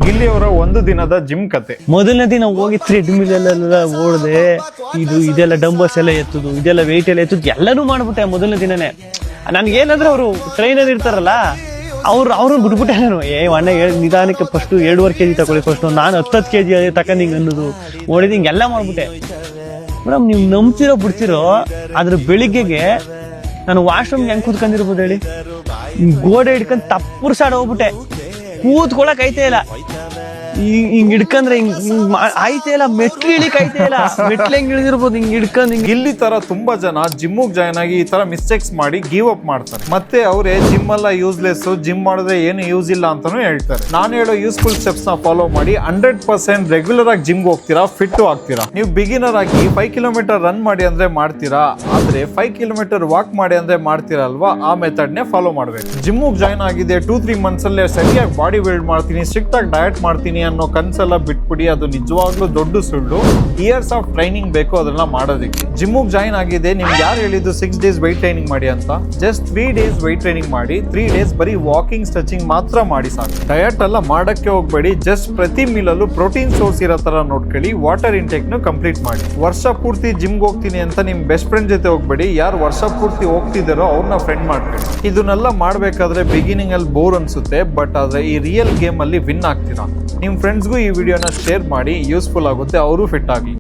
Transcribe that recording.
ಗಿಲ್ಲಿಯವರ ಒಂದು ದಿನದ ಜಿಮ್ ಕತೆ. ಮೊದಲನೇ ದಿನ ಹೋಗಿ ಥ್ರೆಡ್ಮಿಲ್ ಎಲ್ಲ ಓಡದೆ, ಇದೆಲ್ಲ ಡಂಬಲ್ಸ್ ಎಲ್ಲ ಎತ್ತುದು, ಇದೆಲ್ಲ ವೆಯ್ಟ್ ಎಲ್ಲ ಎತ್ತುದು ಎಲ್ಲನೂ ಮಾಡ್ಬಿಟ್ಟೆ ಮೊದಲನೇ ದಿನನೇ. ನನ್ಗೇನಂದ್ರೆ ಅವರು ಟ್ರೈನರ್ ಇರ್ತಾರಲ್ಲ, ಅವ್ರನ್ನ ಬಿಟ್ಬಿಟ್ಟೆ ನಾನು. ಅಣ್ಣ ನಿಧಾನಕ್ಕೆ ಫಸ್ಟ್ 2.5 kg ತಗೊಳ್ಳಿ, ಫಸ್ಟ್ ನಾನು 10 kg ತಕೊಂಡ್ ಹಿಂಗೆ ಅನ್ನೋದು ಓಡಿದ್ ಹಿಂಗೆಲ್ಲ ಮಾಡ್ಬಿಟ್ಟೆ. ಮೇಡಮ್ ನೀವು ನಂಬ್ತಿರೋ ಬಿಡ್ತಿರೋ, ಅದ್ರ ಬೆಳಿಗ್ಗೆಗೆ ನಾನು ವಾಶ್ರೂಮ್ಗೆ ಹೆಂಗ್ ಕೂತ್ಕೊಂಡಿರ್ಬೋದು ಹೇಳಿ, ಗೋಡೆ ಹಿಡ್ಕೊಂಡ್ ತಪ್ಪುರ್ಸಾಡ್ ಹೋಗ್ಬಿಟ್ಟೆ. ಕೂತ್ಕೊಳಕ್ ಐತೆ ಇಲ್ಲ, ಹಿಂಗ್ ಹಿಡ್ಕಂದ್ರೆ ಹಿಂಗ್ ಆಯ್ತೇ ಇಲ್ಲ, ಮೆಟ್ಲು ಇಳಿಕ್ ಐತೆ ಇಲ್ಲ, ಮೆಟ್ಲು ಹೆಂಗ್ ಇಳಿದಿರ್ಬೋದು ಹಿಂಗ್ ಹಿಡ್ಕೊಂಡ್. ಗಿಲ್ಲಿ ತರ ತುಂಬಾ ಜನ ಜಿಮ್ಗೆ ಜಾಯ್ನ್ ಆಗಿ ಈ ತರ ಮಿಸ್ಟೇಕ್ಸ್ ಮಾಡಿ ಗಿವ್ ಅಪ್ ಮಾಡ್ತಾರೆ. ಮತ್ತೆ ಅವರೇ ಜಿಮ್ ಎಲ್ಲ ಯೂಸ್ಲೆಸ್, ಜಿಮ್ ಮಾಡಿದ್ರೆ ಏನು ಯೂಸ್ ಇಲ್ಲ ಅಂತಾನು ಹೇಳ್ತಾರೆ. ನಾನು ಹೇಳೋ ಯೂಸ್ಫುಲ್ ಸ್ಟೆಪ್ಸ್ ನ ಫಾಲೋ ಮಾಡಿ 100% ರೆಗ್ಯುಲರ್ ಆಗಿ ಜಿಮ್ಗೆ ಹೋಗ್ತೀರಾ, ಫಿಟ್ ಆಗ್ತೀರಾ. ನೀವು ಬಿಗಿನರ್ ಆಗಿ 5 ಕಿಲೋಮೀಟರ್ ರನ್ ಮಾಡಿ ಅಂದ್ರೆ ಮಾಡ್ತೀರಾ, ಆದ್ರೆ 5 ಕಿಲೋಮೀಟರ್ ವಾಕ್ ಮಾಡಿ ಅಂದ್ರೆ ಮಾಡ್ತೀರಾ ಅಲ್ವಾ, ಆ ಮೆಥಡ್ ನೇ ಫಾಲೋ ಮಾಡ್ಬೇಕು. ಜಿಮ್ಗೆ ಜಾಯ್ನ್ ಆಗಿದೆ 2-3 ಮಂತ್ಸ್ ಅಲ್ಲೇ ಸರಿಯಾಗಿ ಬಾಡಿ ಬಿಲ್ಡ್ ಮಾಡ್ತೀನಿ, ಸ್ಟ್ರಿಕ್ಟ್ ಆಗಿ ಡಯಟ್ ಮಾಡ್ತೀನಿ ಅನ್ನೋ ಕನ್ಸೆಲ್ಲ ಬಿಟ್ಬಿಡಿ. ಅದು ನಿಜವಾಗ್ಲೂ ದೊಡ್ಡ ಸುಳ್ಳು. ಇಯರ್ಸ್ ಆಫ್ ಟ್ರೈನಿಂಗ್ ಬೇಕು ಅದನ್ನ ಮಾಡೋದಕ್ಕೆ. ಜಿಮ್ಗೆ ಜಾಯ್ನ್ ಆಗಿದೆ, ನಿಮ್ಗೆ ಯಾರು ಹೇಳಿದ್ದು 6 days ವೆಯ್ಟ್ ಟ್ರೈನಿಂಗ್ ಮಾಡಿ ಅಂತ? ಜಸ್ಟ್ 3 days ವೆಯ್ಟ್ ಟ್ರೈನಿಂಗ್ ಮಾಡಿ, 3 days ಬರೀ ವಾಕಿಂಗ್ ಸ್ಟ್ರೆಚಿಂಗ್ ಮಾತ್ರ ಮಾಡಿ ಸಾಕು. ಡಯಟ್ ಎಲ್ಲ ಮಾಡಕ್ಕೆ ಹೋಗ್ಬೇಡಿ. ಜಸ್ಟ್ ಪ್ರತಿ ಮೀಲಲ್ಲೂ ಪ್ರೋಟೀನ್ ಸೋರ್ಸ್ ಇರೋ ತರ ನೋಡ್ಕೊಳ್ಳಿ. ವಾಟರ್ ಇಂಟೇಕ್ ನು ಕಂಪ್ಲೀಟ್ ಮಾಡಿ. ವರ್ಷ ಪೂರ್ತಿ ಜಿಮ್ಗೆ ಹೋಗ್ತೀನಿ ಅಂತ ನಿಮ್ ಬೆಸ್ಟ್ ಫ್ರೆಂಡ್ ಜೊತೆ ಹೋಗ್ಬೇಡಿ. ಯಾರು ವರ್ಷ ಪೂರ್ತಿ ಹೋಗ್ತಿದಾರೋ ಅವ್ರನ್ನ ಫ್ರೆಂಡ್ ಮಾಡ್ಕೊಳ್ಳಿ. ಇದನ್ನೆಲ್ಲ ಮಾಡ್ಬೇಕಾದ್ರೆ ಬಿಗಿನಿಂಗ್ ಅಲ್ಲಿ ಬೋರ್ ಅನ್ಸುತ್ತೆ, ಬಟ್ ಆದ್ರೆ ಈ ರಿಯಲ್ ಗೇಮ್ ಅಲ್ಲಿ ವಿನ್ ಆಗ್ತೀರಾ. ನಿಮ್ ಫ್ರೆಂಡ್ಸ್ಗೂ ಈ ವಿಡಿಯೋನ ಶೇರ್ ಮಾಡಿ, ಯೂಸ್ಫುಲ್ ಆಗುತ್ತೆ, ಅವರು ಫಿಟ್ ಆಗಲಿ.